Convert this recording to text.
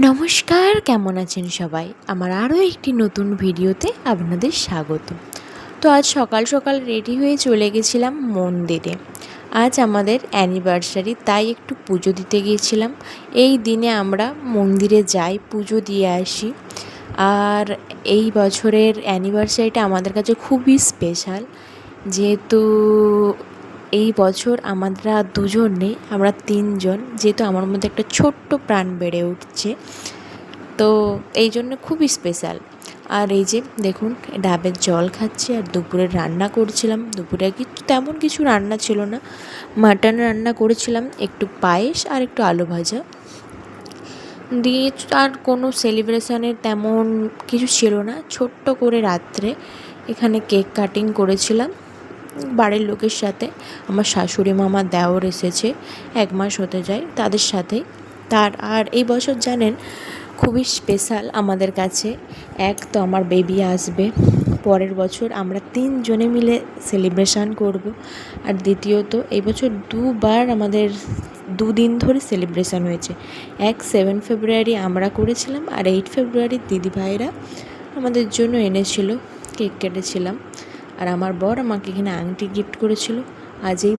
নমস্কার, কেমন আছেন সবাই? আমার আরও একটি নতুন ভিডিওতে আপনাদের স্বাগত। তো আজ সকাল সকাল রেডি হয়ে চলে গেছিলাম মন্দিরে। আজ আমাদের অ্যানিভার্সারি, তাই একটু পুজো দিতে গিয়েছিলাম। এই দিনে আমরা মন্দিরে যাই, পুজো দিয়ে আসি। আর এই বছরের অ্যানিভার্সারিটা আমাদের কাছে খুবই স্পেশাল, যেহেতু এই বছর আমরা দুজন নেই, আমরা তিনজন। যেহেতু আমার মধ্যে একটা ছোট্ট প্রাণ বেড়ে উঠছে, তো এই জন্য খুবই স্পেশাল। আর এই যে দেখুন, ডাবের জল খাচ্ছি আর দুপুরে রান্না করছিলাম। দুপুরে তেমন কিছু রান্না ছিল না, মাটন রান্না করেছিলাম, একটু পায়েস আর একটু আলু ভাজা দিয়ে। আর কোনো সেলিব্রেশনের তেমন কিছু ছিল না। ছোট্ট করে রাত্রে এখানে কেক কাটিং করেছিলাম বাড়ির লোকের সাথে। আমার শাশুড়ি মামা, দেওর এসেছে, 1 মাস হতে যায় তাদের সাথেই। আর এই বছর জানেন খুবই স্পেশাল আমাদের কাছে। এক তো আমার বেবি আসবে পরের বছর, আমরা 3 জনে মিলে সেলিব্রেশান করব। আর দ্বিতীয়ত এই বছর 2বার আমাদের 2 দিন ধরে সেলিব্রেশান হয়েছে। 7 ফেব্রুয়ারি আমরা করেছিলাম, আর 8 ফেব্রুয়ারি দিদিভাইরা আমাদের জন্য এনেছিল, কেক কেটেছিলাম। আর আমার বর আমাকে এখানে আংটি গিফট করেছিল। আজ এই